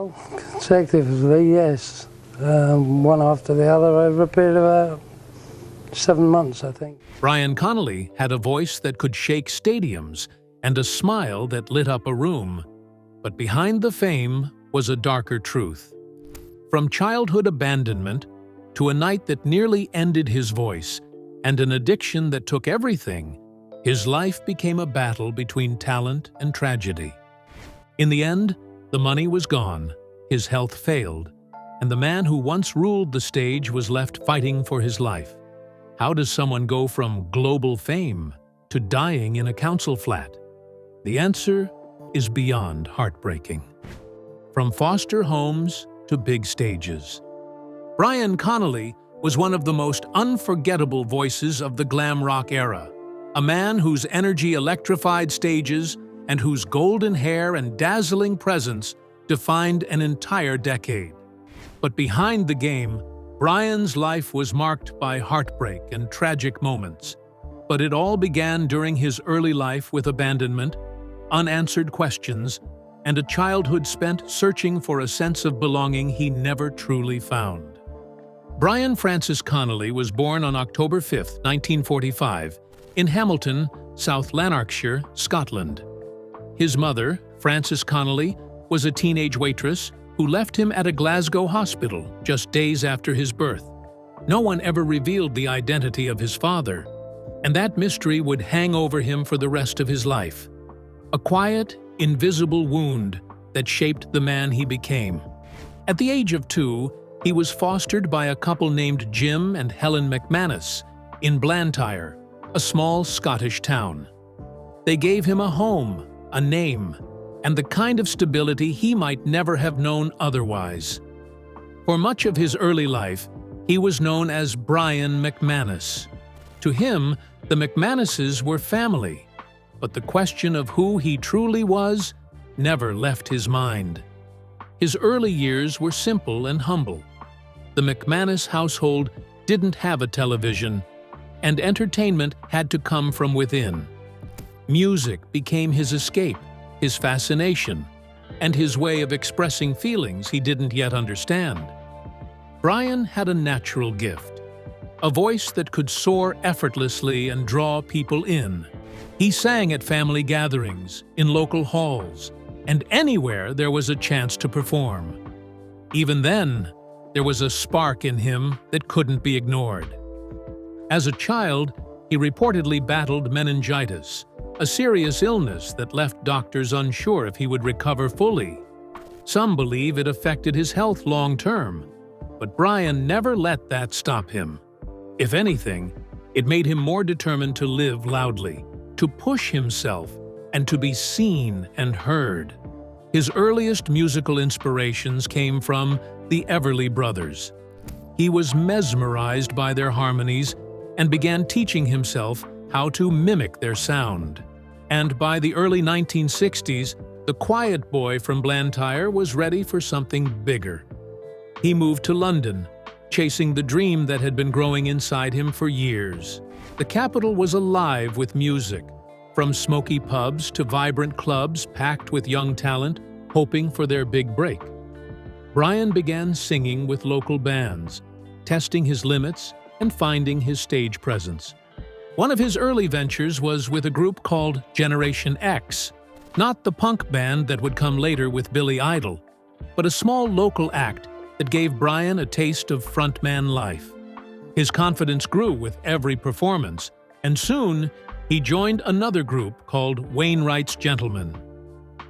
Well, consecutively, yes. One after the other over a period of about 7 months, I think. Brian Connolly had a voice that could shake stadiums and a smile that lit up a room. But behind the fame was a darker truth. From childhood abandonment to a night that nearly ended his voice and an addiction that took everything, his life became a battle between talent and tragedy. In the end, the money was gone, his health failed, and the man who once ruled the stage was left fighting for his life. How does someone go from global fame to dying in a council flat? The answer is beyond heartbreaking. From foster homes to big stages. Brian Connolly was one of the most unforgettable voices of the glam rock era, a man whose energy electrified stages and whose golden hair and dazzling presence defined an entire decade. But behind the game, Brian's life was marked by heartbreak and tragic moments. But it all began during his early life with abandonment, unanswered questions, and a childhood spent searching for a sense of belonging he never truly found. Brian Francis Connolly was born on October 5, 1945, in Hamilton, South Lanarkshire, Scotland. His mother, Frances Connolly, was a teenage waitress who left him at a Glasgow hospital just days after his birth. No one ever revealed the identity of his father, and that mystery would hang over him for the rest of his life. A quiet, invisible wound that shaped the man he became. At the age of 2, he was fostered by a couple named Jim and Helen McManus in Blantyre, a small Scottish town. They gave him a home, a name, and the kind of stability he might never have known otherwise. For much of his early life, he was known as Brian McManus. To him, the McManuses were family, but the question of who he truly was never left his mind. His early years were simple and humble. The McManus household didn't have a television, and entertainment had to come from within. Music became his escape, his fascination, and his way of expressing feelings he didn't yet understand. Brian had a natural gift, a voice that could soar effortlessly and draw people in. He sang at family gatherings, in local halls, and anywhere there was a chance to perform. Even then, there was a spark in him that couldn't be ignored. As a child, he reportedly battled meningitis, a serious illness that left doctors unsure if he would recover fully. Some believe it affected his health long-term, but Brian never let that stop him. If anything, it made him more determined to live loudly, to push himself, and to be seen and heard. His earliest musical inspirations came from the Everly Brothers. He was mesmerized by their harmonies and began teaching himself how to mimic their sound. And by the early 1960s, the quiet boy from Blantyre was ready for something bigger. He moved to London, chasing the dream that had been growing inside him for years. The capital was alive with music, from smoky pubs to vibrant clubs packed with young talent, hoping for their big break. Brian began singing with local bands, testing his limits and finding his stage presence. One of his early ventures was with a group called Generation X, not the punk band that would come later with Billy Idol, but a small local act that gave Brian a taste of frontman life. His confidence grew with every performance, and soon he joined another group called Wainwright's Gentlemen.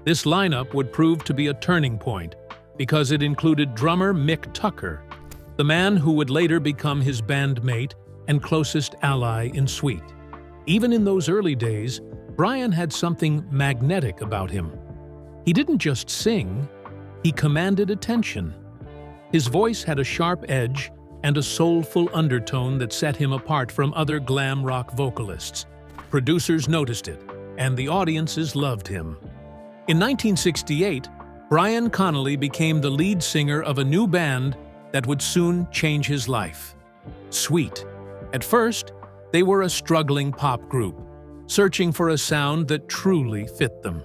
This lineup would prove to be a turning point because it included drummer Mick Tucker, the man who would later become his bandmate and closest ally in Sweet. Even in those early days, Brian had something magnetic about him. He didn't just sing, he commanded attention. His voice had a sharp edge and a soulful undertone that set him apart from other glam rock vocalists. Producers noticed it, and the audiences loved him. In 1968, Brian Connolly became the lead singer of a new band that would soon change his life, Sweet. At first, they were a struggling pop group, searching for a sound that truly fit them.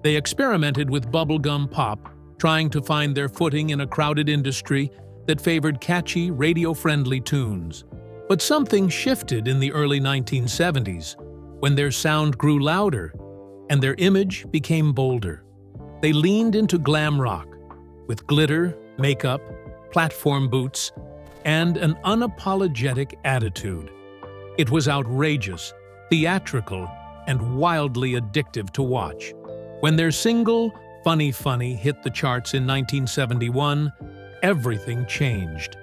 They experimented with bubblegum pop, trying to find their footing in a crowded industry that favored catchy, radio-friendly tunes. But something shifted in the early 1970s, when their sound grew louder and their image became bolder. They leaned into glam rock, with glitter, makeup, platform boots, and an unapologetic attitude. It was outrageous, theatrical, and wildly addictive to watch. When their single, Funny Funny, hit the charts in 1971, everything changed.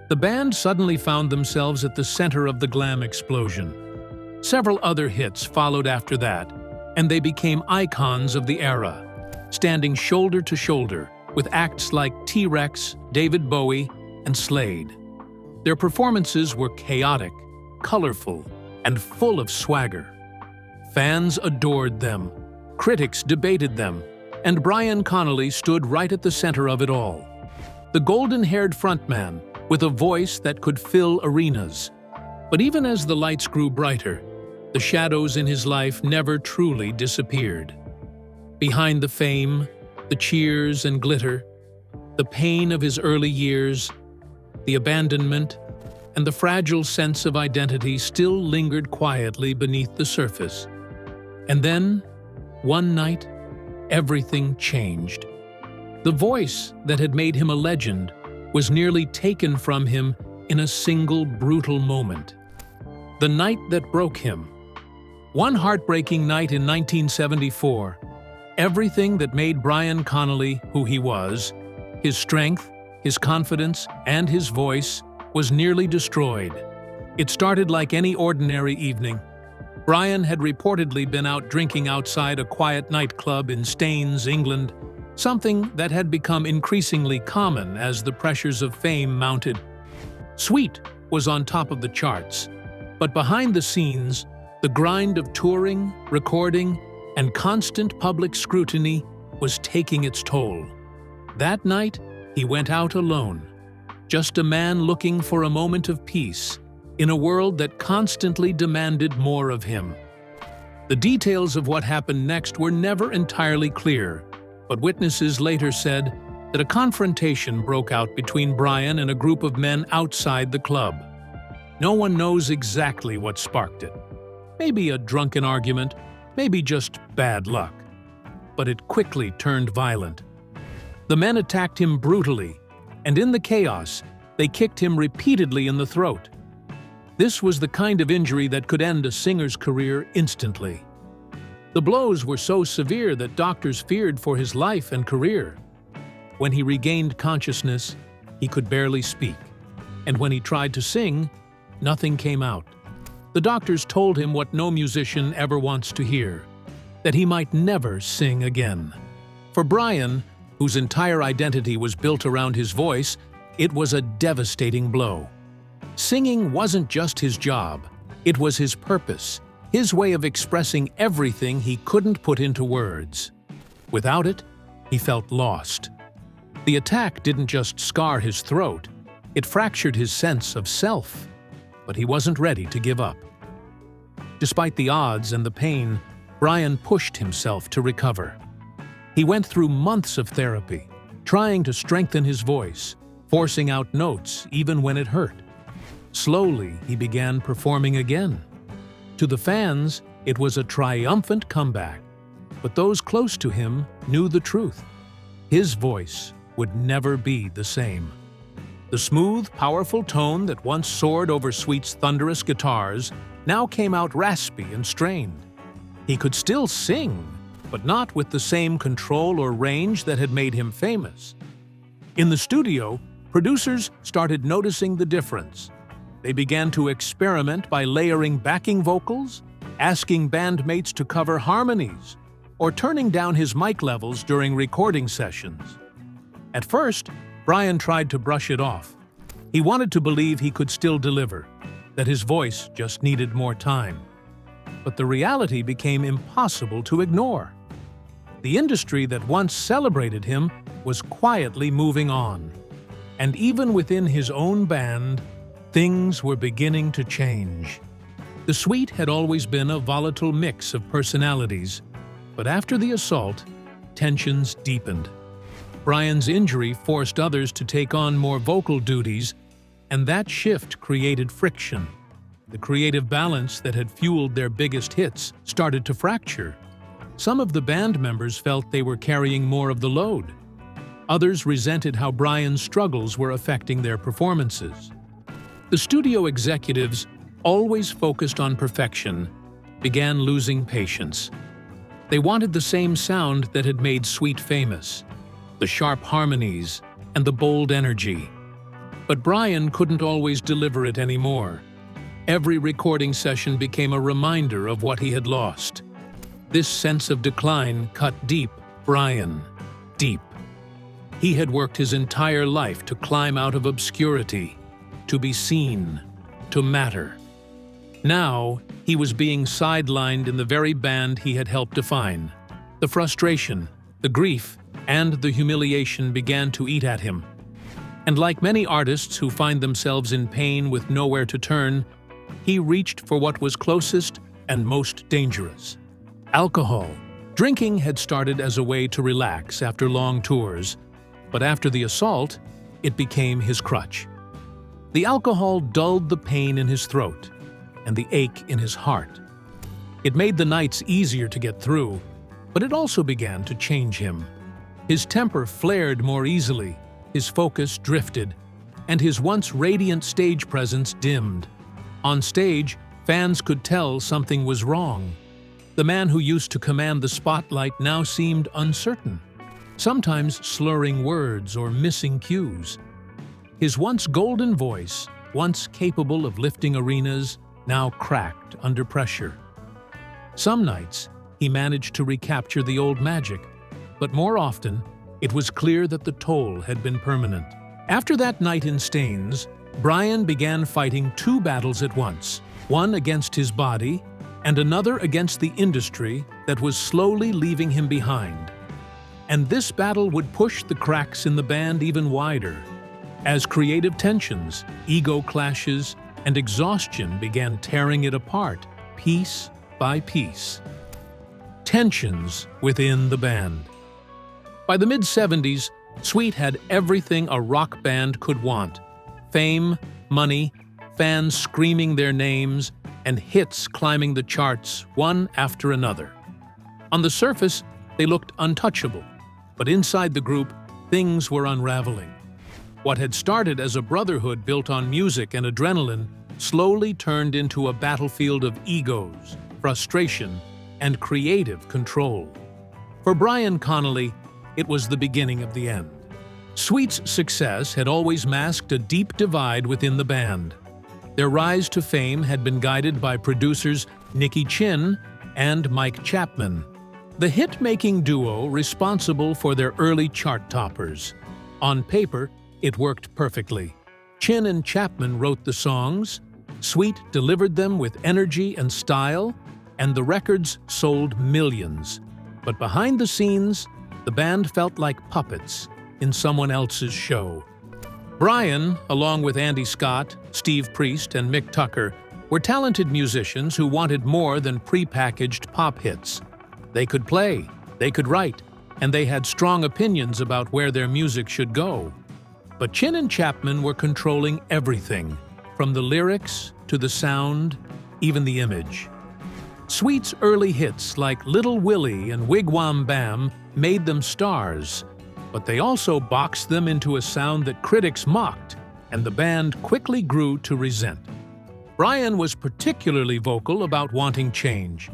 The band suddenly found themselves at the center of the glam explosion. Several other hits followed after that, and they became icons of the era, standing shoulder to shoulder with acts like T-Rex, David Bowie, and Slade. Their performances were chaotic, colorful, and full of swagger. Fans adored them, critics debated them, and Brian Connolly stood right at the center of it all. The golden-haired frontman with a voice that could fill arenas. But even as the lights grew brighter, the shadows in his life never truly disappeared. Behind the fame, the cheers and glitter, the pain of his early years, the abandonment, and the fragile sense of identity still lingered quietly beneath the surface. And then, one night, everything changed. The voice that had made him a legend was nearly taken from him in a single brutal moment. The night that broke him. One heartbreaking night in 1974, everything that made Brian Connolly who he was, his strength, his confidence, and his voice, was nearly destroyed. It started like any ordinary evening. Brian had reportedly been out drinking outside a quiet nightclub in Staines, England, something that had become increasingly common as the pressures of fame mounted. Sweet was on top of the charts, but behind the scenes, the grind of touring, recording, and constant public scrutiny was taking its toll. That night, he went out alone, just a man looking for a moment of peace in a world that constantly demanded more of him. The details of what happened next were never entirely clear, but witnesses later said that a confrontation broke out between Brian and a group of men outside the club. No one knows exactly what sparked it. Maybe a drunken argument, maybe just bad luck. But it quickly turned violent. The men attacked him brutally, and in the chaos, they kicked him repeatedly in the throat. This was the kind of injury that could end a singer's career instantly. The blows were so severe that doctors feared for his life and career. When he regained consciousness, he could barely speak, and when he tried to sing, nothing came out. The doctors told him what no musician ever wants to hear, that he might never sing again. For Brian, whose entire identity was built around his voice, it was a devastating blow. Singing wasn't just his job, it was his purpose, his way of expressing everything he couldn't put into words. Without it, he felt lost. The attack didn't just scar his throat, it fractured his sense of self. But he wasn't ready to give up. Despite the odds and the pain, Brian pushed himself to recover. He went through months of therapy, trying to strengthen his voice, forcing out notes even when it hurt. Slowly, he began performing again. To the fans, it was a triumphant comeback, but those close to him knew the truth. His voice would never be the same. The smooth, powerful tone that once soared over Sweet's thunderous guitars now came out raspy and strained. He could still sing, but not with the same control or range that had made him famous. In the studio, producers started noticing the difference. They began to experiment by layering backing vocals, asking bandmates to cover harmonies, or turning down his mic levels during recording sessions. At first, Brian tried to brush it off. He wanted to believe he could still deliver, that his voice just needed more time. But the reality became impossible to ignore. The industry that once celebrated him was quietly moving on. And even within his own band, things were beginning to change. The Sweet had always been a volatile mix of personalities, but after the assault, tensions deepened. Brian's injury forced others to take on more vocal duties, and that shift created friction. The creative balance that had fueled their biggest hits started to fracture. Some of the band members felt they were carrying more of the load. Others resented how Brian's struggles were affecting their performances. The studio executives, always focused on perfection, began losing patience. They wanted the same sound that had made Sweet famous, the sharp harmonies and the bold energy. But Brian couldn't always deliver it anymore. Every recording session became a reminder of what he had lost. This sense of decline cut deep Brian, deep. He had worked his entire life to climb out of obscurity, to be seen, to matter. Now, he was being sidelined in the very band he had helped define. The frustration, the grief, and the humiliation began to eat at him. And like many artists who find themselves in pain with nowhere to turn, he reached for what was closest and most dangerous: alcohol. Drinking had started as a way to relax after long tours, but after the assault, it became his crutch. The alcohol dulled the pain in his throat and the ache in his heart. It made the nights easier to get through, but it also began to change him. His temper flared more easily, his focus drifted, and his once radiant stage presence dimmed. On stage, fans could tell something was wrong. The man who used to command the spotlight now seemed uncertain, sometimes slurring words or missing cues. His once golden voice, once capable of lifting arenas, now cracked under pressure. Some nights, he managed to recapture the old magic, but more often, it was clear that the toll had been permanent. After that night in Staines, Brian began fighting two battles at once, one against his body and another against the industry that was slowly leaving him behind. And this battle would push the cracks in the band even wider, as creative tensions, ego clashes, and exhaustion began tearing it apart, piece by piece. Tensions within the band. By the mid-70s, Sweet had everything a rock band could want: fame, money, fans screaming their names, and hits climbing the charts one after another. On the surface, they looked untouchable, but inside the group, things were unraveling. What had started as a brotherhood built on music and adrenaline slowly turned into a battlefield of egos, frustration, and creative control. For Brian Connolly, it was the beginning of the end. Sweet's success had always masked a deep divide within the band. Their rise to fame had been guided by producers Nicky Chinn and Mike Chapman, the hit-making duo responsible for their early chart toppers. On paper, it worked perfectly. Chinn and Chapman wrote the songs, Sweet delivered them with energy and style, and the records sold millions. But behind the scenes, the band felt like puppets in someone else's show. Brian, along with Andy Scott, Steve Priest, and Mick Tucker, were talented musicians who wanted more than pre-packaged pop hits. They could play, they could write, and they had strong opinions about where their music should go. But Chinn and Chapman were controlling everything, from the lyrics to the sound, even the image. Sweet's early hits like Little Willie and Wigwam Bam made them stars, but they also boxed them into a sound that critics mocked, and the band quickly grew to resent. Brian was particularly vocal about wanting change.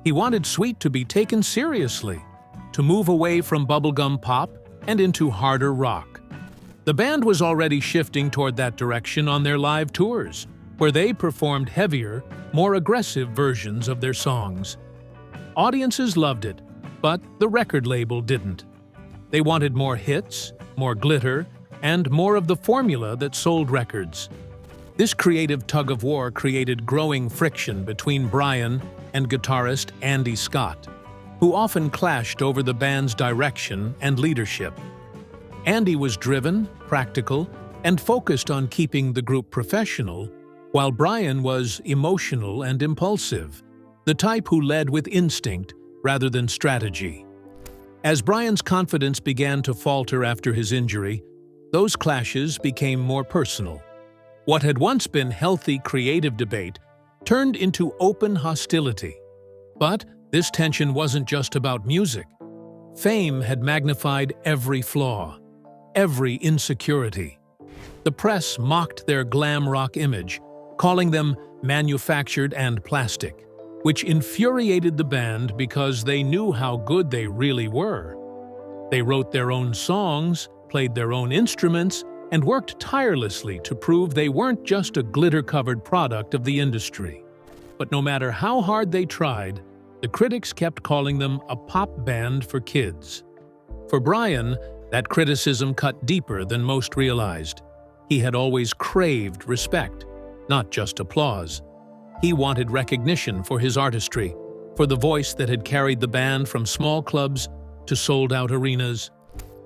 He wanted Sweet to be taken seriously, to move away from bubblegum pop and into harder rock. The band was already shifting toward that direction on their live tours, where they performed heavier, more aggressive versions of their songs. Audiences loved it, but the record label didn't. They wanted more hits, more glitter, and more of the formula that sold records. This creative tug-of-war created growing friction between Brian and guitarist Andy Scott, who often clashed over the band's direction and leadership. Andy was driven, practical, and focused on keeping the group professional, while Brian was emotional and impulsive, the type who led with instinct rather than strategy. As Brian's confidence began to falter after his injury, those clashes became more personal. What had once been healthy creative debate turned into open hostility. But this tension wasn't just about music. Fame had magnified every flaw, every insecurity. The press mocked their glam rock image, calling them manufactured and plastic, which infuriated the band because they knew how good they really were. They wrote their own songs, played their own instruments, and worked tirelessly to prove they weren't just a glitter-covered product of the industry. But no matter how hard they tried, the critics kept calling them a pop band for kids. For Brian, that criticism cut deeper than most realized. He had always craved respect, not just applause. He wanted recognition for his artistry, for the voice that had carried the band from small clubs to sold-out arenas.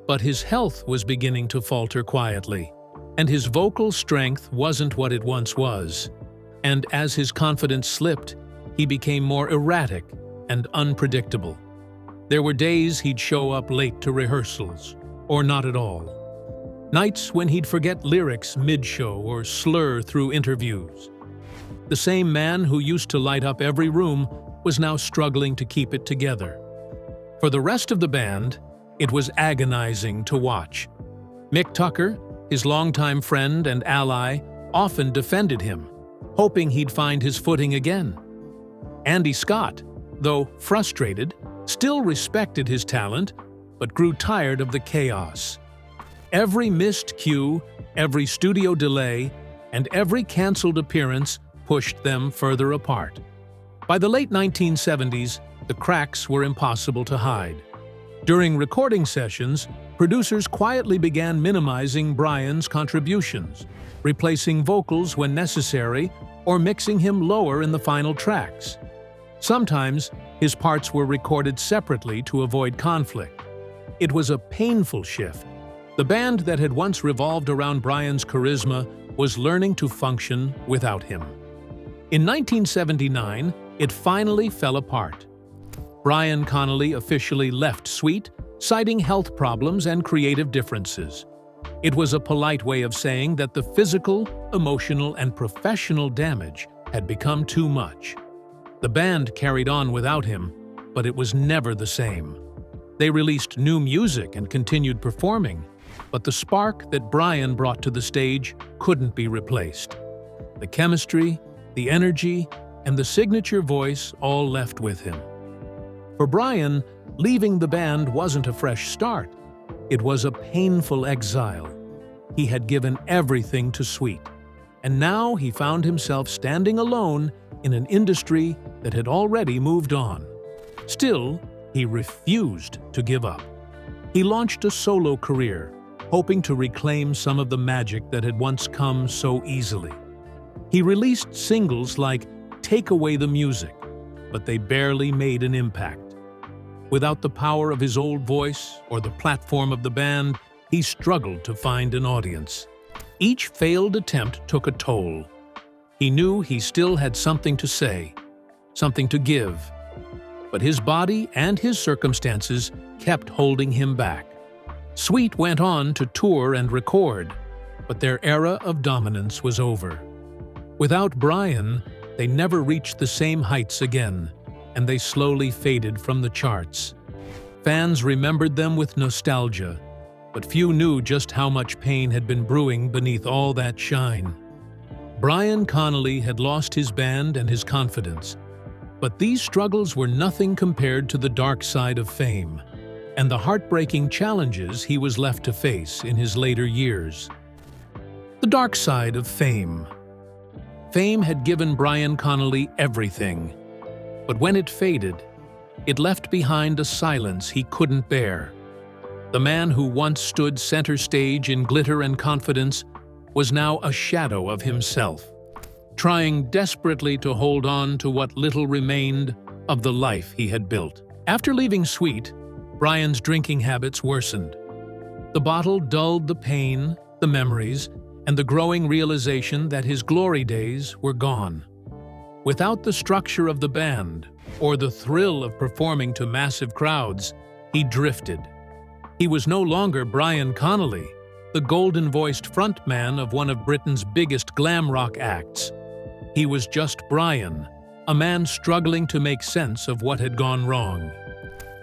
But his health was beginning to falter quietly, and his vocal strength wasn't what it once was. And as his confidence slipped, he became more erratic and unpredictable. There were days he'd show up late to rehearsals, or not at all. Nights when he'd forget lyrics mid-show or slur through interviews. The same man who used to light up every room was now struggling to keep it together. For the rest of the band, it was agonizing to watch. Mick Tucker, his longtime friend and ally, often defended him, hoping he'd find his footing again. Andy Scott, though frustrated, still respected his talent, but grew tired of the chaos. Every missed cue, every studio delay, and every canceled appearance pushed them further apart. By the late 1970s, the cracks were impossible to hide. During recording sessions, producers quietly began minimizing Brian's contributions, replacing vocals when necessary or mixing him lower in the final tracks. Sometimes, his parts were recorded separately to avoid conflict. It was a painful shift. The band that had once revolved around Brian's charisma was learning to function without him. In 1979, it finally fell apart. Brian Connolly officially left Sweet, citing health problems and creative differences. It was a polite way of saying that the physical, emotional, and professional damage had become too much. The band carried on without him, but it was never the same. They released new music and continued performing, but the spark that Brian brought to the stage couldn't be replaced. The chemistry, the energy, and the signature voice all left with him. For Brian, leaving the band wasn't a fresh start. It was a painful exile. He had given everything to Sweet, and now he found himself standing alone in an industry that had already moved on. Still, he refused to give up. He launched a solo career, hoping to reclaim some of the magic that had once come so easily. He released singles like "Take Away the Music," but they barely made an impact. Without the power of his old voice or the platform of the band, he struggled to find an audience. Each failed attempt took a toll. He knew he still had something to say, something to give, but his body and his circumstances kept holding him back. Sweet went on to tour and record, but their era of dominance was over. Without Brian, they never reached the same heights again, and they slowly faded from the charts. Fans remembered them with nostalgia, but few knew just how much pain had been brewing beneath all that shine. Brian Connolly had lost his band and his confidence, but these struggles were nothing compared to the dark side of fame and the heartbreaking challenges he was left to face in his later years. The dark side of fame. Fame had given Brian Connolly everything, but when it faded, it left behind a silence he couldn't bear. The man who once stood center stage in glitter and confidence was now a shadow of himself, trying desperately to hold on to what little remained of the life he had built. After leaving Sweet, Brian's drinking habits worsened. The bottle dulled the pain, the memories, and the growing realization that his glory days were gone. Without the structure of the band or the thrill of performing to massive crowds, he drifted. He was no longer Brian Connolly, the golden-voiced frontman of one of Britain's biggest glam rock acts. He was just Brian, a man struggling to make sense of what had gone wrong.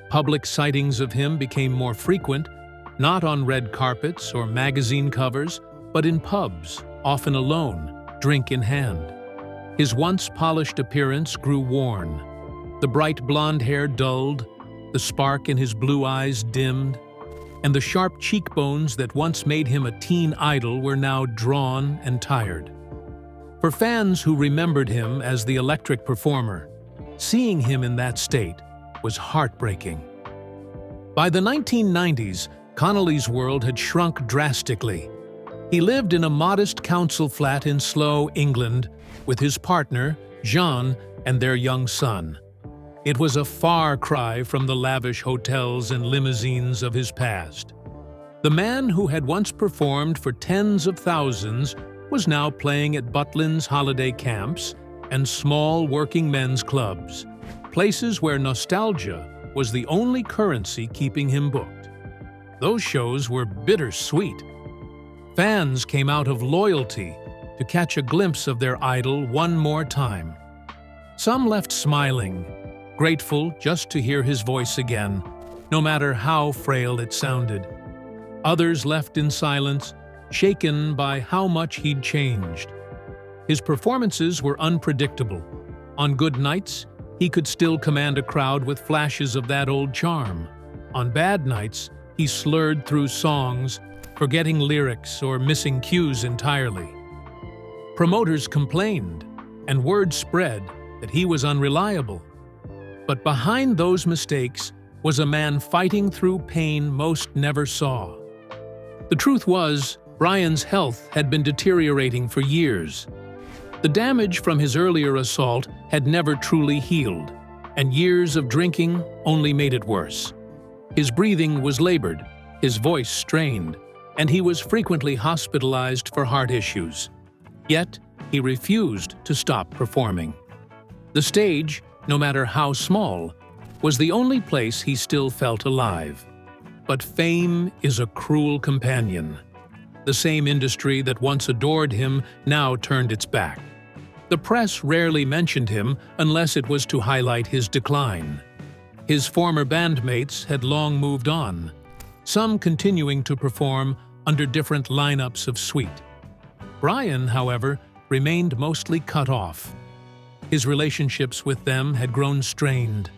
Public sightings of him became more frequent, not on red carpets or magazine covers, but in pubs, often alone, drink in hand. His once polished appearance grew worn. The bright blonde hair dulled, the spark in his blue eyes dimmed, and the sharp cheekbones that once made him a teen idol were now drawn and tired. For fans who remembered him as the electric performer, seeing him in that state was heartbreaking. By the 1990s, Connolly's world had shrunk drastically. He lived in a modest council flat in Slough, England, with his partner, Jean, and their young son. It was a far cry from the lavish hotels and limousines of his past. The man who had once performed for tens of thousands was now playing at Butlins holiday camps and small working men's clubs, places where nostalgia was the only currency keeping him booked. Those shows were bittersweet. Fans came out of loyalty to catch a glimpse of their idol one more time. Some left smiling, grateful just to hear his voice again, no matter how frail it sounded. Others left in silence, shaken by how much he'd changed. His performances were unpredictable. On good nights, he could still command a crowd with flashes of that old charm. On bad nights, he slurred through songs, forgetting lyrics or missing cues entirely. Promoters complained, and word spread that he was unreliable. But behind those mistakes was a man fighting through pain most never saw. The truth was, Brian's health had been deteriorating for years. The damage from his earlier assault had never truly healed, and years of drinking only made it worse. His breathing was labored, his voice strained, and he was frequently hospitalized for heart issues. Yet, he refused to stop performing. The stage, no matter how small, was the only place he still felt alive. But fame is a cruel companion. The same industry that once adored him now turned its back. The press rarely mentioned him unless it was to highlight his decline. His former bandmates had long moved on, some continuing to perform under different lineups of suite. Brian, however, remained mostly cut off. His relationships with them had grown strained.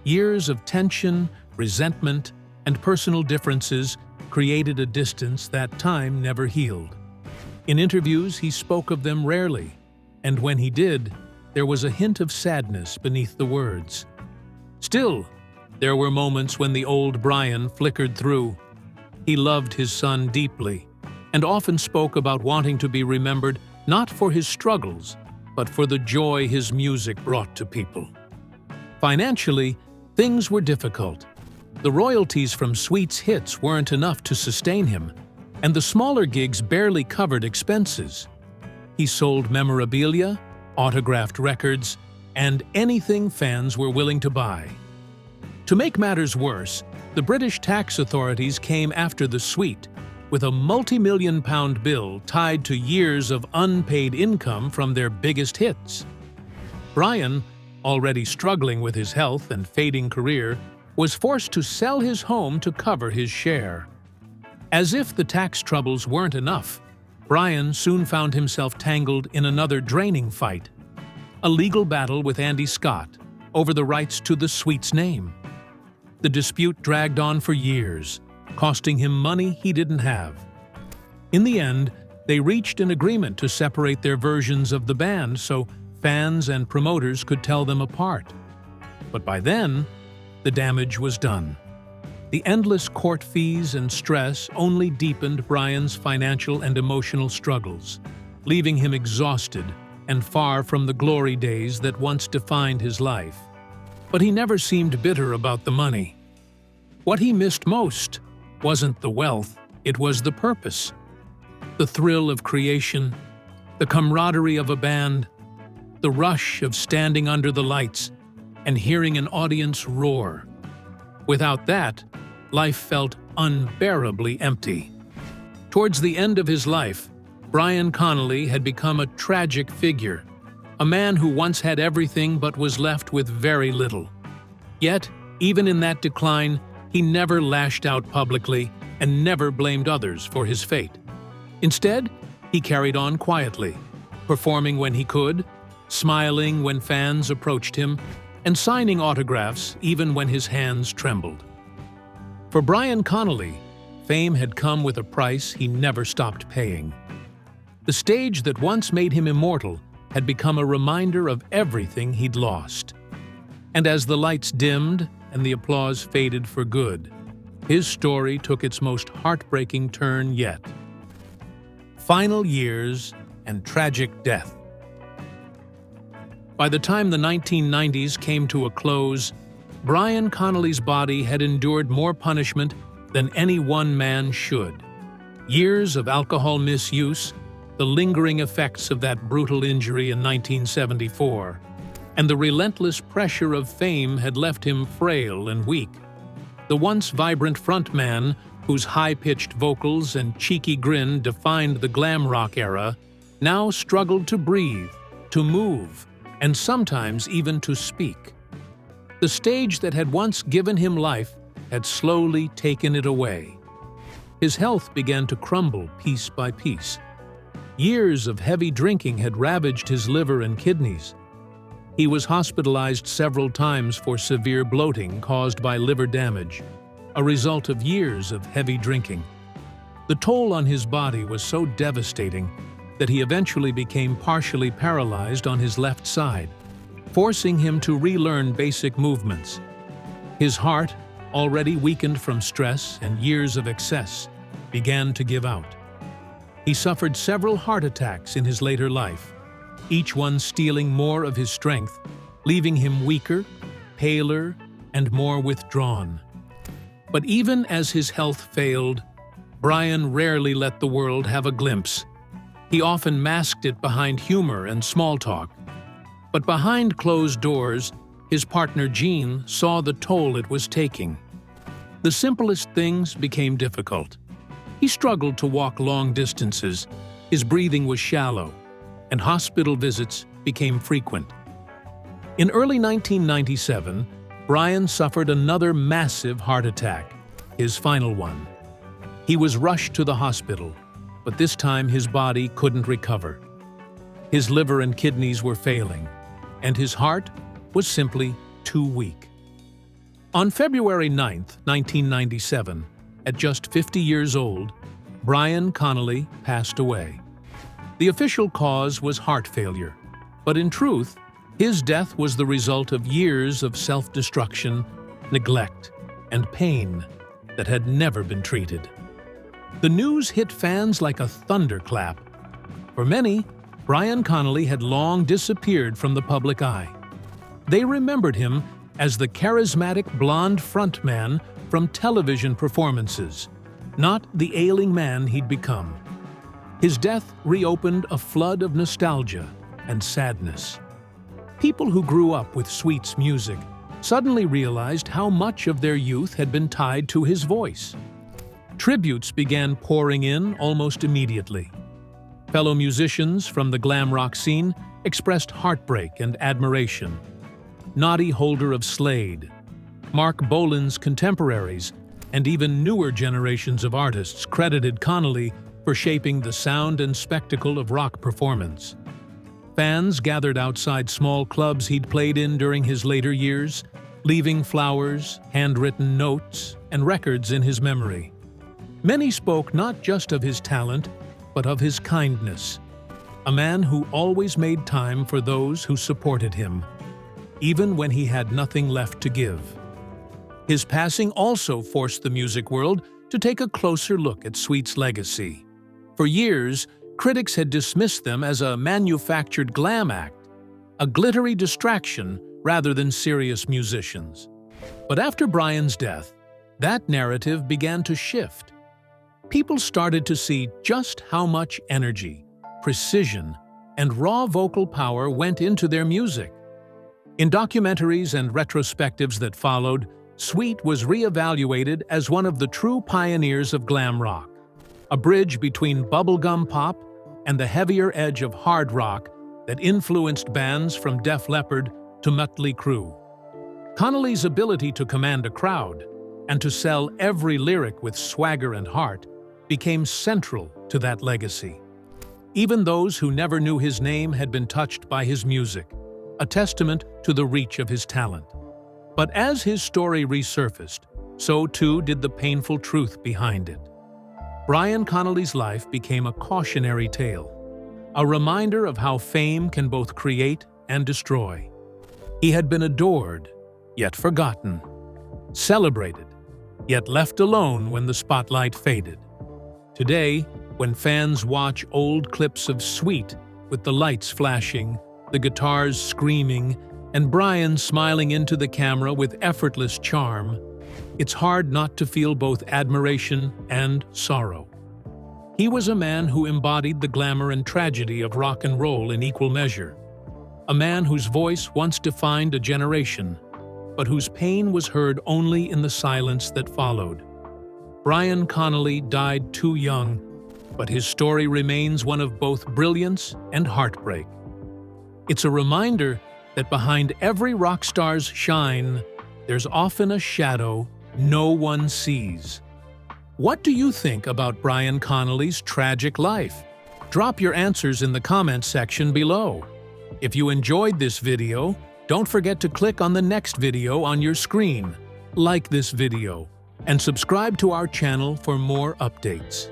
Years of tension, resentment, and personal differences created a distance that time never healed. In interviews, he spoke of them rarely, and when he did, there was a hint of sadness beneath the words. Still, there were moments when the old Brian flickered through. He loved his son deeply, and often spoke about wanting to be remembered not for his struggles, but for the joy his music brought to people. Financially, things were difficult. The royalties from Sweet's hits weren't enough to sustain him, and the smaller gigs barely covered expenses. He sold memorabilia, autographed records, and anything fans were willing to buy. To make matters worse, the British tax authorities came after the Sweet with a multi-million-pound bill tied to years of unpaid income from their biggest hits. Brian, already struggling with his health and fading career, was forced to sell his home to cover his share. As if the tax troubles weren't enough, Brian soon found himself tangled in another draining fight, a legal battle with Andy Scott over the rights to the Sweet's name. The dispute dragged on for years, costing him money he didn't have. In the end, they reached an agreement to separate their versions of the band so fans and promoters could tell them apart. But by then, the damage was done. The endless court fees and stress only deepened Brian's financial and emotional struggles, leaving him exhausted and far from the glory days that once defined his life. But he never seemed bitter about the money. What he missed most wasn't the wealth, it was the purpose. The thrill of creation, the camaraderie of a band, the rush of standing under the lights and hearing an audience roar. Without that, life felt unbearably empty. Towards the end of his life, Brian Connolly had become a tragic figure, a man who once had everything but was left with very little. Yet, even in that decline, he never lashed out publicly and never blamed others for his fate. Instead, he carried on quietly, performing when he could, smiling when fans approached him, and signing autographs even when his hands trembled. For Brian Connolly, fame had come with a price he never stopped paying. The stage that once made him immortal had become a reminder of everything he'd lost. And as the lights dimmed and the applause faded for good, his story took its most heartbreaking turn yet. Final years and tragic death. By the time the 1990s came to a close, Brian Connolly's body had endured more punishment than any one man should. Years of alcohol misuse, the lingering effects of that brutal injury in 1974, and the relentless pressure of fame had left him frail and weak. The once vibrant frontman, whose high-pitched vocals and cheeky grin defined the glam rock era, now struggled to breathe, to move, and sometimes even to speak. The stage that had once given him life had slowly taken it away. His health began to crumble piece by piece. Years of heavy drinking had ravaged his liver and kidneys. He was hospitalized several times for severe bloating caused by liver damage, a result of years of heavy drinking. The toll on his body was so devastating that he eventually became partially paralyzed on his left side, forcing him to relearn basic movements. His heart, already weakened from stress and years of excess, began to give out. He suffered several heart attacks in his later life, each one stealing more of his strength, leaving him weaker, paler, and more withdrawn. But even as his health failed, Brian rarely let the world have a glimpse. He often masked it behind humor and small talk. But behind closed doors, his partner Jean saw the toll it was taking. The simplest things became difficult. He struggled to walk long distances, his breathing was shallow, and hospital visits became frequent. In early 1997, Brian suffered another massive heart attack, his final one. He was rushed to the hospital, but this time his body couldn't recover. His liver and kidneys were failing, and his heart was simply too weak. On February 9, 1997, at just 50 years old, Brian Connolly passed away. The official cause was heart failure, but in truth, his death was the result of years of self-destruction, neglect, and pain that had never been treated. The news hit fans like a thunderclap. For many, Brian Connolly had long disappeared from the public eye. They remembered him as the charismatic blonde frontman from television performances, not the ailing man he'd become. His death reopened a flood of nostalgia and sadness. People who grew up with Sweet's music suddenly realized how much of their youth had been tied to his voice. Tributes began pouring in almost immediately. Fellow musicians from the glam rock scene expressed heartbreak and admiration. Noddy Holder of Slade, Mark Bolan's contemporaries, and even newer generations of artists credited Connolly for shaping the sound and spectacle of rock performance. Fans gathered outside small clubs he'd played in during his later years, leaving flowers, handwritten notes, and records in his memory. Many spoke not just of his talent, but of his kindness, a man who always made time for those who supported him, even when he had nothing left to give. His passing also forced the music world to take a closer look at Sweet's legacy. For years, critics had dismissed them as a manufactured glam act, a glittery distraction rather than serious musicians. But after Brian's death, that narrative began to shift. People started to see just how much energy, precision, and raw vocal power went into their music. In documentaries and retrospectives that followed, Sweet was re-evaluated as one of the true pioneers of glam rock, a bridge between bubblegum pop and the heavier edge of hard rock that influenced bands from Def Leppard to Mötley Crüe. Connolly's ability to command a crowd and to sell every lyric with swagger and heart became central to that legacy. Even those who never knew his name had been touched by his music, a testament to the reach of his talent. But as his story resurfaced, so too did the painful truth behind it. Brian Connolly's life became a cautionary tale, a reminder of how fame can both create and destroy. He had been adored, yet forgotten, celebrated, yet left alone when the spotlight faded. Today, when fans watch old clips of Sweet with the lights flashing, the guitars screaming, and Brian smiling into the camera with effortless charm, it's hard not to feel both admiration and sorrow. He was a man who embodied the glamour and tragedy of rock and roll in equal measure, a man whose voice once defined a generation, but whose pain was heard only in the silence that followed. Brian Connolly died too young, but his story remains one of both brilliance and heartbreak. It's a reminder that behind every rock star's shine, there's often a shadow no one sees. What do you think about Brian Connolly's tragic life? Drop your answers in the comments section below. If you enjoyed this video, don't forget to click on the next video on your screen, like this video, and subscribe to our channel for more updates.